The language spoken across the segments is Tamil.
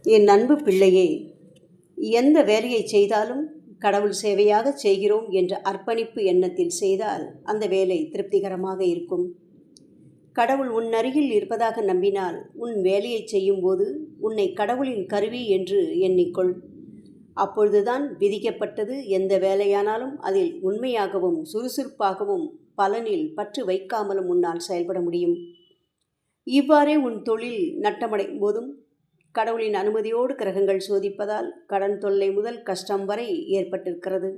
என் அன்பு பிள்ளையே, எந்த வேலையை செய்தாலும் கடவுள் சேவையாக செய்கிறோம் என்ற அர்ப்பணிப்பு எண்ணத்தில் செய்தால் அந்த வேலை திருப்திகரமாக இருக்கும். கடவுள் உன் அருகில் இருப்பதாக நம்பினால் உன் வேலையை செய்யும்போது உன்னை கடவுளின் கருவி என்று எண்ணிக்கொள். அப்பொழுதுதான் விதிக்கப்பட்டது எந்த வேலையானாலும் அதில் உண்மையாகவும் சுறுசுறுப்பாகவும் பலனில் பற்று வைக்காமலும் உன்னால் செயல்பட முடியும். இவ்வாறே உன் தொழில் நட்டமடையும் போதும் கடவுளின் அனுமதியோடு கிரகங்கள் சோதிப்பதால் கடன் தொல்லை முதல் கஷ்டம் வரை ஏற்பட்டிருக்கிறது.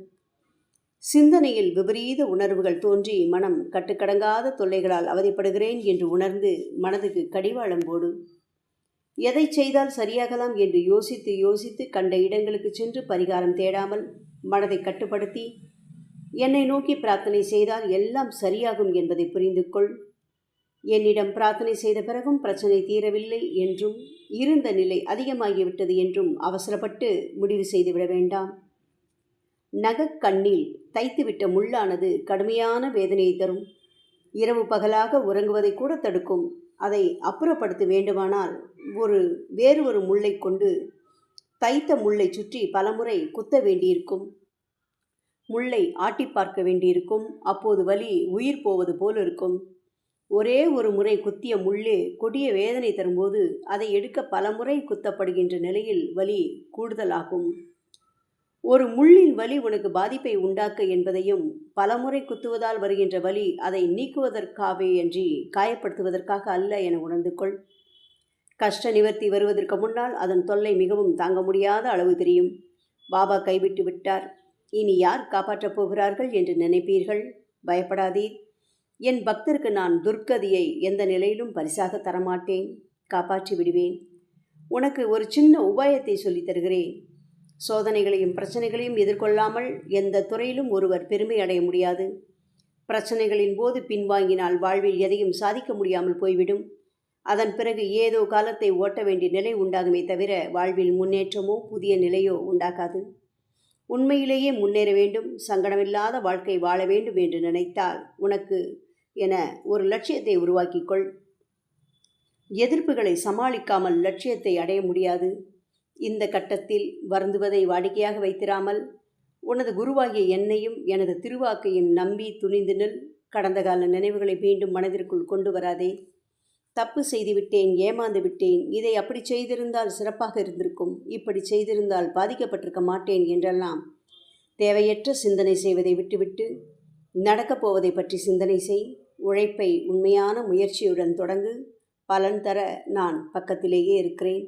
சிந்தனையில் விபரீத உணர்வுகள் தோன்றி மனம் கட்டுக்கடங்காத தொல்லைகளால் அவதிப்படுகிறேன் என்று உணர்ந்து மனதுக்கு கடிவாளம் போடு. எதை செய்தால் சரியாகலாம் என்று யோசித்து யோசித்து கண்ட இடங்களுக்கு சென்று பரிகாரம் தேடாமல் மனதை கட்டுப்படுத்தி என்னை நோக்கி பிரார்த்தனை செய்தால் எல்லாம் சரியாகும் என்பதை புரிந்து கொள். என்னிடம் பிரார்த்தனை செய்த பிறகும் பிரச்சனை தீரவில்லை என்றும் இருந்த நிலை அதிகமாகிவிட்டது என்றும் அவசரப்பட்டு முடிவு செய்துவிட வேண்டாம். நகக்கண்ணில் தைத்துவிட்ட முள்ளானது கடுமையான வேதனையை தரும். இரவு பகலாக உறங்குவதை கூட தடுக்கும். அதை அப்புறப்படுத்த வேண்டுமானால் வேறு ஒரு முள்ளை கொண்டு தைத்த முள்ளை சுற்றி பலமுறை குத்த வேண்டியிருக்கும். முள்ளை ஆட்டி பார்க்க வேண்டியிருக்கும். அப்போது வலி உயிர் போவது போல் இருக்கும். ஒரே ஒரு முறை குத்திய முள்ளே கொடிய வேதனை தரும்போது அதை எடுக்க பலமுறை குத்தப்படுகின்ற நிலையில் வலி கூடுதலாகும். ஒரு முள்ளின் வலி உனக்கு பாதிப்பை உண்டாக்க என்பதையும் பலமுறை குத்துவதால் வருகின்ற வலி அதை நீக்குவதற்காகவே அன்றி காயப்படுத்துவதற்காக அல்ல என உணர்ந்து கொள். கஷ்ட நிவர்த்தி வருவதற்கு முன்னால் அதன் தொல்லை மிகவும் தாங்க முடியாத அளவு தெரியும். பாபா கைவிட்டு விட்டார், இனி யார் காப்பாற்றப் போகிறார்கள் என்று நினைப்பீர்கள். பயப்படாதீர். என் பக்தருக்கு நான் துர்க்கதியை எந்த நிலையிலும் பரிசாக தரமாட்டேன். காப்பாற்றி விடுவேன். உனக்கு ஒரு சின்ன உபாயத்தை சொல்லித் தருகிறேன். சோதனைகளையும் பிரச்சனைகளையும் எதிர்கொள்ளாமல் எந்த துறையிலும் ஒருவர் பெருமை அடைய முடியாது. பிரச்சனைகளின் போது பின்வாங்கினால் வாழ்வில் எதையும் சாதிக்க முடியாமல் போய்விடும். அதன் பிறகு ஏதோ காலத்தை ஓட்ட வேண்டிய நிலை உண்டாகுமே தவிர வாழ்வில் முன்னேற்றமோ புதிய நிலையோ உண்டாகாது. உண்மையிலேயே முன்னேற வேண்டும், சங்கடமில்லாத வாழ்க்கை வாழ வேண்டும் என்று நினைத்தால் உனக்கு என ஒரு லட்சியத்தை உருவாக்கிக்கொள். எதிர்ப்புகளை சமாளிக்காமல் லட்சியத்தை அடைய முடியாது. இந்த கட்டத்தில் வருந்துவதை வாடிக்கையாக வைத்திராமல் உனது குருவாகிய என்னையும் எனது திருவாக்கையும் நம்பி துணிந்து நில். கடந்த கால நினைவுகளை மீண்டும் மனதிற்குள் கொண்டு வராதே. தப்பு செய்துவிட்டேன், ஏமாந்து விட்டேன், இதை அப்படி செய்திருந்தால் சிறப்பாக இருந்திருக்கும், இப்படி செய்திருந்தால் பாதிக்கப்பட்டிருக்க மாட்டேன் என்றெல்லாம் தேவையற்ற சிந்தனை செய்வதை விட்டுவிட்டு நடக்கப் போவதை பற்றி சிந்தனை செய். உழைப்பை உண்மையான முயற்சியுடன் தொடங்கு. பலன் தர நான் பக்கத்திலேயே இருக்கிறேன்.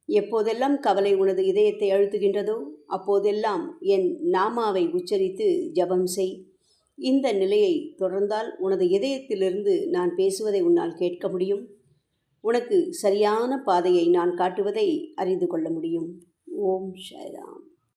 எப்போதெல்லாம் கவலை உனது இதயத்தை அழுத்துகின்றதோ அப்போதெல்லாம் என் நாமாவை உச்சரித்து ஜபம் செய். இந்த நிலையை தொடர்ந்தால் உனது இதயத்திலிருந்து நான் பேசுவதை உன்னால் கேட்க முடியும். உனக்கு சரியான பாதையை நான் காட்டுவதை அறிந்து கொள்ள முடியும். ஓம் சாய்ராம்.